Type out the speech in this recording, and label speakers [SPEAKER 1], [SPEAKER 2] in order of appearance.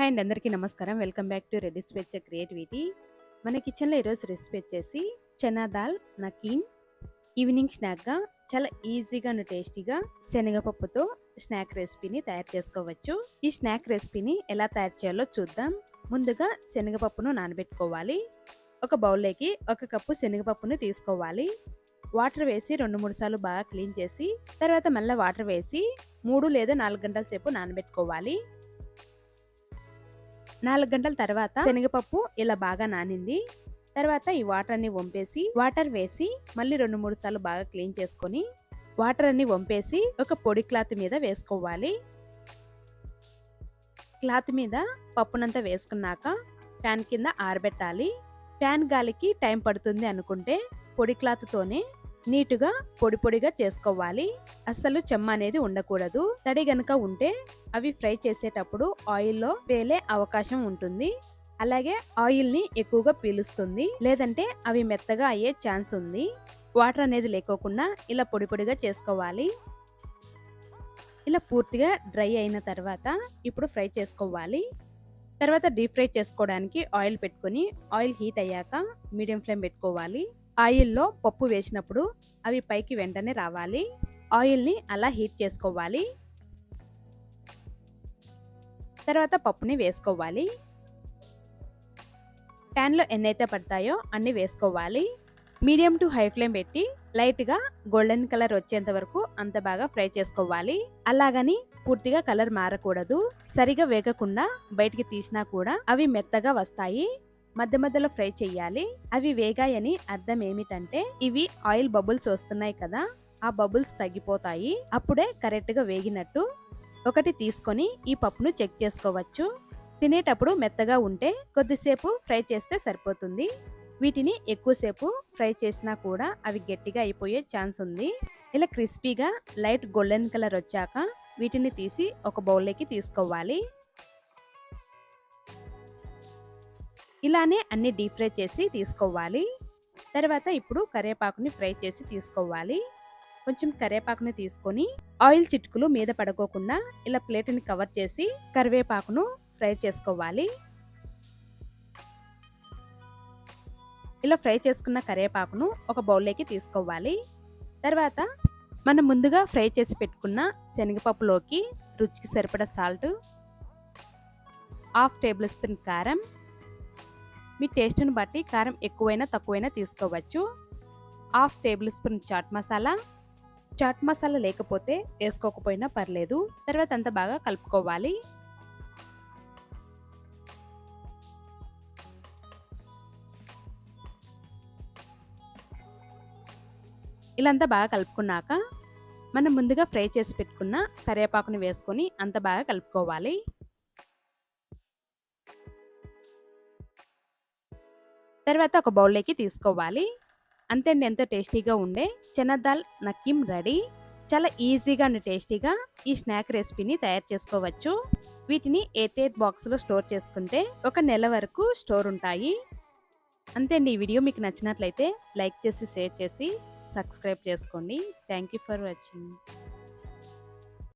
[SPEAKER 1] Hi అండి, అందరికీ నమస్కారం. వెల్కమ్ బ్యాక్ టు రెడ్డి స్వేచ్ఛ క్రియేటివిటీ. మన కిచెన్లో ఈరోజు రెసిపీ వచ్చేసి చనా దాల్ నకీన్. ఈవినింగ్ స్నాక్గా చాలా ఈజీగా టేస్టీగా శనగపప్పుతో స్నాక్ రెసిపీని తయారు చేసుకోవచ్చు. ఈ స్నాక్ రెసిపీని ఎలా తయారు చేయాలో చూద్దాం. ముందుగా శనగపప్పును నానబెట్టుకోవాలి. ఒక బౌల్లోకి 1 కప్పు శనగపప్పును తీసుకోవాలి. వాటర్ వేసి 2-3 సార్లు బాగా క్లీన్ చేసి తర్వాత మళ్ళీ వాటర్ వేసి 3 లేదా 4 గంటల సేపు నానబెట్టుకోవాలి. 4 గంటల తర్వాత శనగపప్పు ఇలా బాగా నానింది. తర్వాత ఈ వాటర్ అన్ని వంపేసి వాటర్ వేసి మళ్ళీ 2-3 సార్లు బాగా క్లీన్ చేసుకొని వాటర్ అన్ని వంపేసి ఒక పొడి క్లాత్ మీద వేసుకోవాలి. క్లాత్ మీద పప్పునంతా వేసుకున్నాక ఫ్యాన్ కింద ఆరబెట్టాలి. ఫ్యాన్ గాలికి టైం పడుతుంది అనుకుంటే పొడి క్లాత్ తోనే నీటుగా పొడి పొడిగా చేసుకోవాలి. అస్సలు చెమ్మ అనేది ఉండకూడదు. తడి గనుక ఉంటే అవి ఫ్రై చేసేటప్పుడు ఆయిల్లో పేలే అవకాశం ఉంటుంది. అలాగే ఆయిల్ ని ఎక్కువగా పీలుస్తుంది, లేదంటే అవి మెత్తగా అయ్యే ఛాన్స్ ఉంది. వాటర్ అనేది లేకోకుండా ఇలా పొడి పొడిగా చేసుకోవాలి. ఇలా పూర్తిగా డ్రై అయిన తర్వాత ఇప్పుడు ఫ్రై చేసుకోవాలి. తర్వాత డీప్ ఫ్రై చేసుకోవడానికి ఆయిల్ పెట్టుకొని ఆయిల్ హీట్ అయ్యాక మీడియం ఫ్లేమ్ పెట్టుకోవాలి. ఆయిల్లో పప్పు వేసినప్పుడు అవి పైకి వెంటనే రావాలి. ఆయిల్ని అలా హీట్ చేసుకోవాలి. తర్వాత పప్పుని వేసుకోవాలి. ప్యాన్లో ఎన్నైతే పడతాయో అన్ని వేసుకోవాలి. మీడియం టు హై ఫ్లేమ్ పెట్టి లైట్గా గోల్డెన్ కలర్ వచ్చేంత వరకు అంత బాగా ఫ్రై చేసుకోవాలి. అలాగని పూర్తిగా కలర్ మారకూడదు. సరిగా వేగకుండా బయటికి తీసినా కూడా అవి మెత్తగా వస్తాయి. మధ్య మధ్యలో ఫ్రై చేయాలి. అవి వేగాయని అర్థం ఏమిటంటే ఇవి ఆయిల్ బబుల్స్ వస్తున్నాయి కదా, ఆ బబుల్స్ తగ్గిపోతాయి. అప్పుడే కరెక్ట్ గా వేగినట్టు. ఒకటి తీసుకొని ఈ పప్పును చెక్ చేసుకోవచ్చు. తినేటప్పుడు మెత్తగా ఉంటే కొద్దిసేపు ఫ్రై చేస్తే సరిపోతుంది. వీటిని ఎక్కువసేపు ఫ్రై చేసినా కూడా అవి గట్టిగా అయిపోయే ఛాన్స్ ఉంది. ఇలా క్రిస్పీగా లైట్ గోల్డెన్ కలర్ వచ్చాక వీటిని తీసి ఒక బౌల్లోకి తీసుకోవాలి. ఇలానే అన్ని డీప్ ఫ్రై చేసి తీసుకోవాలి. తర్వాత ఇప్పుడు కరివేపాకుని ఫ్రై చేసి తీసుకోవాలి. కొంచెం కరివేపాకుని తీసుకొని ఆయిల్ చిటుకులు మీద పడుకోకుండా ఇలా ప్లేట్ని కవర్ చేసి కరివేపాకును ఫ్రై చేసుకోవాలి. ఇలా ఫ్రై చేసుకున్న కరివేపాకును ఒక బౌల్లోకి తీసుకోవాలి. తర్వాత మనం ముందుగా ఫ్రై చేసి పెట్టుకున్న శనగపప్పులోకి రుచికి సరిపడా సాల్ట్, 1/2 టేబుల్ స్పూన్ కారం, మీ టేస్ట్ని బట్టి కారం ఎక్కువైనా తక్కువైనా తీసుకోవచ్చు. 1/2 టేబుల్ స్పూన్ చాట్ మసాలా. చాట్ మసాలా లేకపోతే వేసుకోకపోయినా పర్లేదు. తర్వాత అంతా బాగా కలుపుకోవాలి. ఇలా అంతా బాగా కలుపుకున్నాక మనం ముందుగా ఫ్రై చేసి పెట్టుకున్న కరివేపాకుని వేసుకొని అంత బాగా కలుపుకోవాలి. తర్వాత ఒక బౌల్లోకి తీసుకోవాలి. అంతే అండి, ఎంతో టేస్టీగా ఉండే చనా దాల్ నకీమ్ రెడీ. చాలా ఈజీగా టేస్టీగా ఈ స్నాక్ రెసిపీని తయారు చేసుకోవచ్చు. వీటిని ఎయిర్ బాక్స్లో స్టోర్ చేసుకుంటే 1 నెల వరకు స్టోర్ ఉంటాయి. అంతే అండి, ఈ వీడియో మీకు నచ్చినట్లయితే లైక్ చేసి షేర్ చేసి సబ్స్క్రైబ్ చేసుకోండి. Thank you for watching.